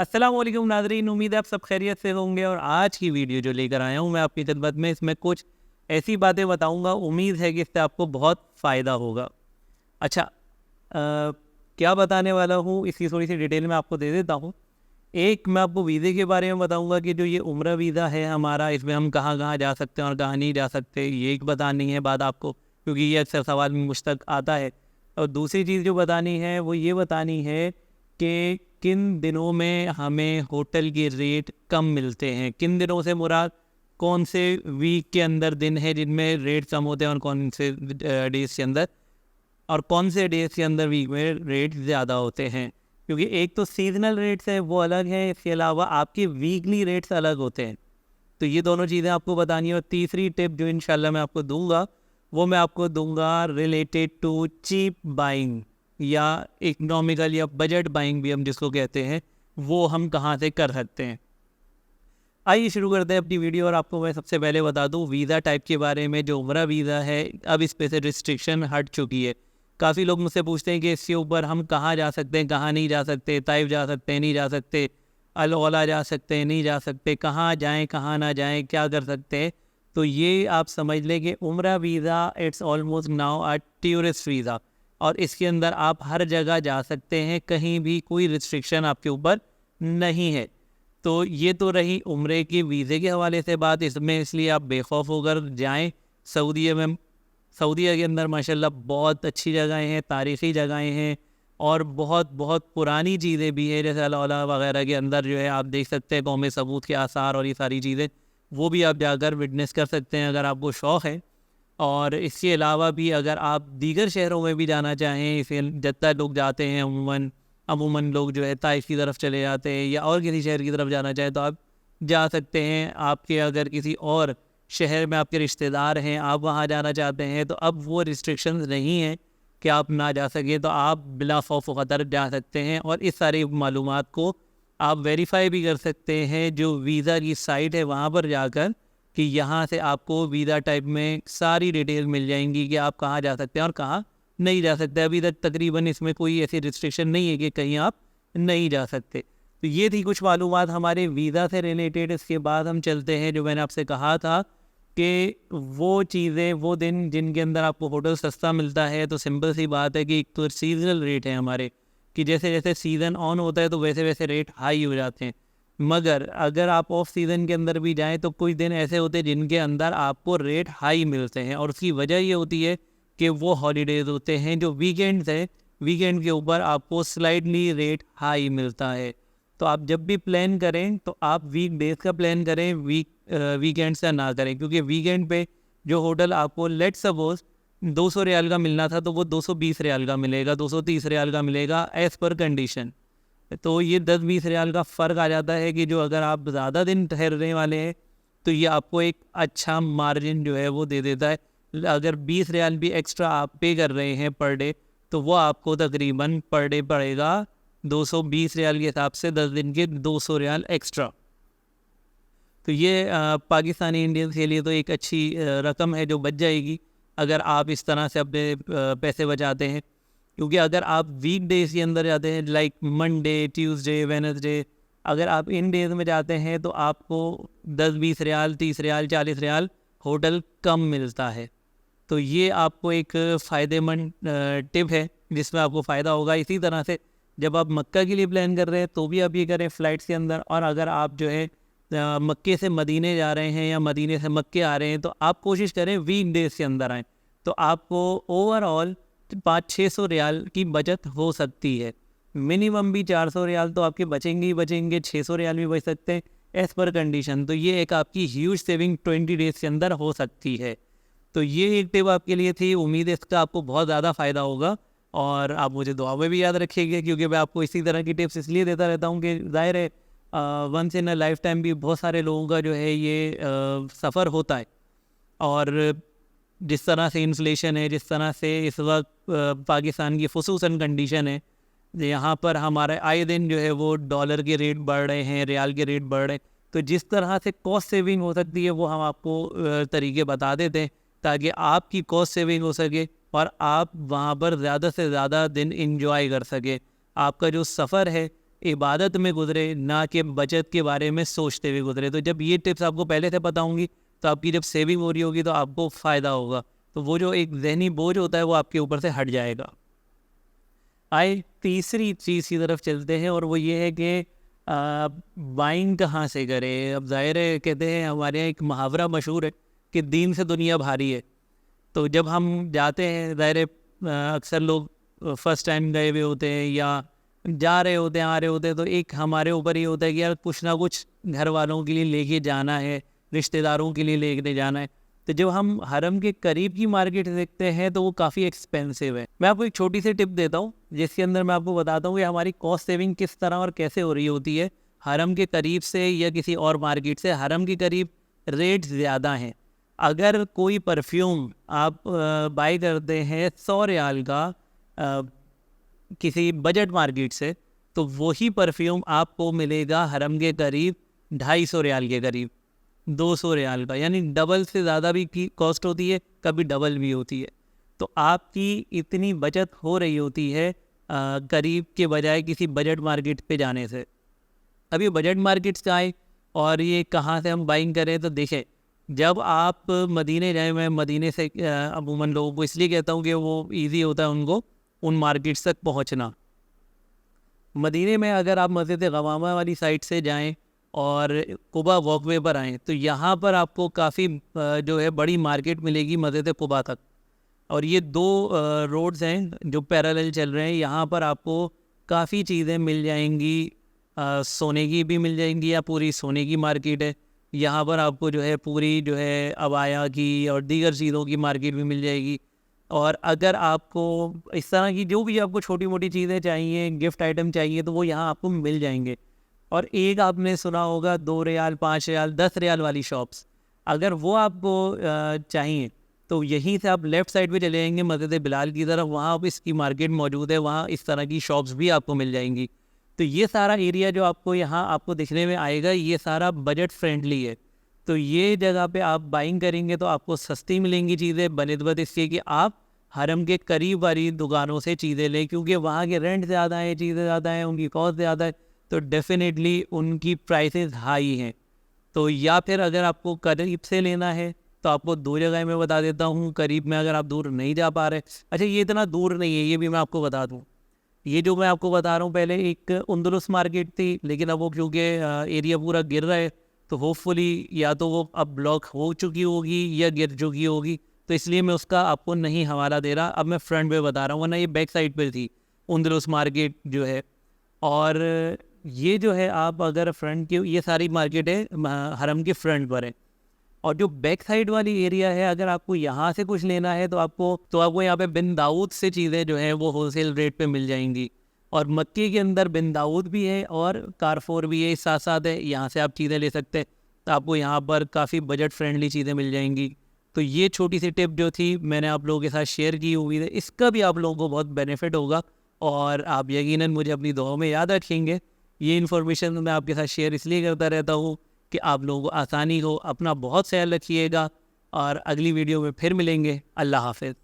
अस्सलाम वालेकुम नाज़रीन, उम्मीद है आप सब खैरियत से होंगे। और आज की वीडियो जो लेकर आया हूँ मैं आपकी खिदमत में, इसमें कुछ ऐसी बातें बताऊँगा, उम्मीद है कि इससे आपको बहुत फ़ायदा होगा। अच्छा, क्या बताने वाला हूँ इसकी थोड़ी सी डिटेल में आपको दे देता हूँ। एक मैं आपको वीज़े के बारे में बताऊँगा कि जो ये उम्रा वीज़ा है हमारा, इसमें हम कहाँ कहाँ जा सकते हैं और कहाँ नहीं जा सकते, ये एक बतानी है बात आपको, क्योंकि ये अक्सर सवाल मुझ तक आता है। और दूसरी चीज़ जो बतानी है वो ये बतानी है कि किन दिनों में हमें होटल के रेट कम मिलते हैं। किन दिनों से मुराद कौन से वीक के अंदर दिन है जिनमें रेट कम होते हैं और कौन से डेज के अंदर, और कौन से डेज के अंदर वीक में रेट ज़्यादा होते हैं। क्योंकि एक तो सीजनल रेट्स है वो अलग है, इसके अलावा आपके वीकली रेट्स अलग होते हैं। तो ये दोनों चीज़ें आपको बतानी है। और तीसरी टिप जो इंशाल्लाह मैं आपको दूंगा वो मैं आपको दूंगा रिलेटेड टू चीप बाइंग या इकोनॉमिकल या बजट बाइंग भी हम जिसको कहते हैं, वो हम कहाँ से कर सकते हैं। आइए शुरू करते हैं अपनी वीडियो। और आपको मैं सबसे पहले बता दूं वीज़ा टाइप के बारे में। जो उम्रा वीज़ा है अब इस पे से रिस्ट्रिक्शन हट चुकी है। काफ़ी लोग मुझसे पूछते हैं कि इसके ऊपर हम कहाँ जा सकते हैं, कहाँ नहीं जा सकते, ताइफ जा सकते हैं, नहीं जा सकते, अल ओला जा सकते हैं, नहीं जा सकते, कहाँ जाएं कहाँ ना जाएं, क्या कर सकते हैं। तो ये आप समझ लें कि उम्रा visa it's almost now a tourist visa, और इसके अंदर आप हर जगह जा सकते हैं, कहीं भी कोई रिस्ट्रिक्शन आपके ऊपर नहीं है। तो ये तो रही उम्रे के वीज़े के हवाले से बात। इसमें इसलिए आप बेखौफ होकर जाएं। सऊदीया के अंदर माशाल्लाह बहुत अच्छी जगहें हैं, तारीख़ी जगहें हैं, और बहुत बहुत पुरानी चीज़ें भी हैं। जैसे अल-औला वगैरह के अंदर जो है आप देख सकते हैं कौम सबूत के आसार और ये सारी चीज़ें, वो भी आप जाकर विटनेस कर सकते हैं अगर आपको शौक़ है। और इसके अलावा भी अगर आप दीगर शहरों में भी जाना चाहें, इसे जद्दा लोग जाते हैं अमूमन लोग जो है ताइफ की तरफ चले जाते हैं, या और किसी शहर की तरफ जाना चाहें तो आप जा सकते हैं। आपके अगर किसी और शहर में आपके रिश्तेदार हैं, आप वहाँ जाना चाहते हैं, तो अब वो रिस्ट्रिक्शंस नहीं हैं कि आप ना जा सकें, तो आप बिला खौफ व ख़तर जा सकते हैं। और इस सारी मालूमात को आप वेरीफाई भी कर सकते हैं जो वीज़ा की साइट है वहाँ पर जाकर, कि यहाँ से आपको वीज़ा टाइप में सारी डिटेल मिल जाएंगी कि आप कहाँ जा सकते हैं और कहाँ नहीं जा सकते। अभी तक तकरीबन इसमें कोई ऐसी रिस्ट्रिक्शन नहीं है कि कहीं आप नहीं जा सकते। तो ये थी कुछ मालूमात हमारे वीज़ा से रिलेटेड। इसके बाद हम चलते हैं, जो मैंने आपसे कहा था कि वो चीज़ें, वो दिन जिनके अंदर आपको होटल सस्ता मिलता है। तो सिंपल सी बात है कि एक तो सीजनल रेट है हमारे, कि जैसे जैसे सीज़न ऑन होता है तो वैसे वैसे रेट हाई हो जाते हैं। मगर अगर आप ऑफ सीज़न के अंदर भी जाएं तो कुछ दिन ऐसे होते हैं जिनके अंदर आपको रेट हाई मिलते हैं, और उसकी वजह ये होती है कि वो हॉलीडेज़ होते हैं जो वीकेंड्स हैं, वीकेंड के ऊपर आपको स्लाइडली रेट हाई मिलता है। तो आप जब भी प्लान करें तो आप वीक डेज का प्लान करें, वीकेंड्स का ना करें। क्योंकि वीकेंड पे जो होटल आपको लेट सपोज 200 रियाल का मिलना था तो वो 220 रियाल का मिलेगा, 230 रियाल का मिलेगा एज़ पर कंडीशन। तो ये 10-20 रियाल का फ़र्क आ जाता है कि जो अगर आप ज़्यादा दिन ठहरने वाले हैं तो ये आपको एक अच्छा मार्जिन जो है वो दे देता है। अगर 20 रियाल भी एक्स्ट्रा आप पे कर रहे हैं पर डे, तो वो आपको तकरीबन पर डे पड़ेगा 220 रियाल के हिसाब से 10 दिन के 200 रियाल एक्स्ट्रा। तो ये पाकिस्तानी इंडियंस के लिए तो एक अच्छी रकम है जो बच जाएगी अगर आप इस तरह से अपने पैसे बचाते हैं। क्योंकि अगर आप वीक डेज के अंदर जाते हैं, लाइक मंडे, ट्यूसडे, वेडनेसडे, अगर आप इन डेज में जाते हैं तो आपको 10-20 रियाल, 30 रियाल, 40 रियाल होटल कम मिलता है। तो ये आपको एक फ़ायदेमंद टिप है जिसमें आपको फ़ायदा होगा। इसी तरह से जब आप मक्का के लिए प्लान कर रहे हैं तो भी आप ये करें फ़्लाइट्स के अंदर। और अगर आप जो है मक्के से मदीने जा रहे हैं या मदीने से मक्के आ रहे हैं तो आप कोशिश करें वीक डेज के अंदर आएँ, तो आपको ओवरऑल 500-600 रियाल की बचत हो सकती है। मिनिमम भी 400 रियाल तो आपके बचेंगे ही बचेंगे, 600 रियाल भी बच सकते हैं एज़ पर कंडीशन। तो ये एक आपकी ह्यूज सेविंग 20 डेज़ के अंदर हो सकती है। तो ये एक टिप आपके लिए थी, उम्मीद है इसका आपको बहुत ज़्यादा फ़ायदा होगा। और आप मुझे दुआ में भी याद रखिएगा, क्योंकि मैं आपको इसी तरह की टिप्स इसलिए देता रहता हूँ कि ज़ाहिर है once in a lifetime भी बहुत सारे लोगों का जो है ये सफ़र होता है। और जिस तरह से इन्फ्लेशन है, जिस तरह से इस वक्त पाकिस्तान की ख़ुसूसन कंडीशन है, यहाँ पर हमारे आए दिन जो है वो डॉलर के रेट बढ़ रहे हैं, रियाल के रेट बढ़ रहे हैं। तो जिस तरह से कॉस्ट सेविंग हो सकती है वो हम आपको तरीके बता देते हैं, ताकि आपकी कॉस्ट सेविंग हो सके और आप वहाँ पर ज़्यादा से ज़्यादा दिन इंजॉय कर सकें। आपका जो सफ़र है इबादत में गुजरे, ना कि बचत के बारे में सोचते हुए गुजरे। तो जब ये टिप्स आपको पहले से पता होंगी तो आपकी जब सेविंग हो रही होगी तो आपको फ़ायदा होगा। तो वो जो एक ज़हनी बोझ होता है वो आपके ऊपर से हट जाएगा। आए तीसरी चीज़ की तरफ चलते हैं, और वो ये है कि बाइंग कहाँ से करें। अब ज़ाहिर है, कहते हैं हमारे यहाँ एक मुहावरा मशहूर है कि दीन से दुनिया भारी है। तो जब हम जाते हैं, ज़ाहिर है अक्सर लोग फर्स्ट टाइम गए हुए होते हैं या जा रहे होते हैं, आ रहे होते हैं, तो एक हमारे ऊपर ही होता है कि यार कुछ ना कुछ घर वालों के लिए लेके जाना है, रिश्तेदारों के लिए लेके जाना है। तो जब हम हरम के करीब की मार्केट देखते हैं तो वो काफ़ी एक्सपेंसिव है। मैं आपको एक छोटी सी टिप देता हूँ जिसके अंदर मैं आपको बताता हूँ कि हमारी कॉस्ट सेविंग किस तरह और कैसे हो रही होती है हरम के करीब से या किसी और मार्केट से। हरम के करीब रेट ज़्यादा हैं। अगर कोई परफ्यूम आप बाई करते हैं 100 रियाल का किसी बजट मार्केट से, तो वही परफ्यूम आपको मिलेगा हरम के करीब 250 रियाल के करीब, 200 रियाल का, यानी डबल से ज़्यादा भी की कॉस्ट होती है, कभी डबल भी होती है। तो आपकी इतनी बचत हो रही होती है करीब के बजाय किसी बजट मार्केट पे जाने से। अभी बजट मार्केट्स का आए और ये कहाँ से हम बाइंग करें, तो देखें जब आप मदीने जाएं, मैं मदीने से अमूमन लोगों को इसलिए कहता हूँ कि वो इजी होता है उनको उन मार्केट्स तक पहुँचना। मदीने में अगर आप मस्जिद गवामा वाली साइड से जाएं और कुबा वॉकवे पर आएँ तो यहाँ पर आपको काफ़ी जो है बड़ी मार्केट मिलेगी मस्जिद कुबा तक। और ये दो रोड्स हैं जो पैरेलल चल रहे हैं। यहाँ पर आपको काफ़ी चीज़ें मिल जाएंगी, सोने की भी मिल जाएंगी, या पूरी सोने की मार्केट है। यहाँ पर आपको जो है पूरी जो है अबाया की और दीगर चीज़ों की मार्केट भी मिल जाएगी। और अगर आपको इस तरह की जो भी आपको छोटी मोटी चीज़ें चाहिए, गिफ्ट आइटम चाहिए, तो वो यहाँ आपको मिल जाएंगे। और एक आपने सुना होगा 2 रियाल, 5 रियाल, 10 रियाल वाली शॉप्स, अगर वो आपको चाहिए तो यहीं से आप लेफ़्ट साइड पे चले जाएंगे मस्जिद बिलाल की तरफ, वहाँ अब इसकी मार्केट मौजूद है, वहाँ इस तरह की शॉप्स भी आपको मिल जाएंगी। तो ये सारा एरिया जो आपको यहाँ आपको दिखने में आएगा, ये सारा बजट फ्रेंडली है। तो ये जगह पे आप बाइंग करेंगे तो आपको सस्ती मिलेंगी चीज़ें बनिस्बत इसके कि आप हरम के करीब वाली दुकानों से चीज़ें लें, क्योंकि वहाँ के रेंट ज़्यादा हैं, चीज़ें ज़्यादा हैं, उनकी कॉस्ट ज़्यादा है, तो डेफिनेटली उनकी प्राइसेस हाई हैं। तो या फिर अगर आपको करीब से लेना है तो आपको 2 जगह मैं बता देता हूँ। करीब में अगर आप दूर नहीं जा पा रहे, अच्छा ये इतना दूर नहीं है, ये भी मैं आपको बता दूँ। ये जो मैं आपको बता रहा हूँ, पहले एक उंदुलुस मार्केट थी, लेकिन अब वो क्योंकि एरिया पूरा गिर रहा है तो होपफुली या तो वो अब ब्लॉक हो चुकी होगी या गिर चुकी होगी, तो इसलिए मैं उसका आपको नहीं हवाला दे रहा। अब मैं फ्रंट पे बता रहा हूँ, वरना ये बैक साइड पर थी उंदुलुस मार्केट जो है। और ये जो है आप अगर फ्रंट की, ये सारी मार्केट है हरम के फ्रंट पर है। और जो बैक साइड वाली एरिया है, अगर आपको यहाँ से कुछ लेना है तो आपको यहाँ पे बिन दाऊद से चीज़ें जो हैं वो होलसेल रेट पे मिल जाएंगी। और मक्के के अंदर बिन दाऊद भी है और कारफोर भी है, साथ साथ है, यहाँ से आप चीज़ें ले सकते हैं। तो आपको यहाँ पर काफ़ी बजट फ्रेंडली चीज़ें मिल जाएंगी। तो ये छोटी सी टिप जो थी मैंने आप लोगों के साथ शेयर की, उम्मीद है इसका भी आप लोगों को बहुत बेनिफिट होगा और आप यकीनन मुझे अपनी दुआओं में याद रखेंगे। ये इन्फॉर्मेशन मैं आपके साथ शेयर इसलिए करता रहता हूँ कि आप लोगों को आसानी हो। अपना बहुत ख्याल रखिएगा और अगली वीडियो में फिर मिलेंगे। अल्लाह हाफ़िज़।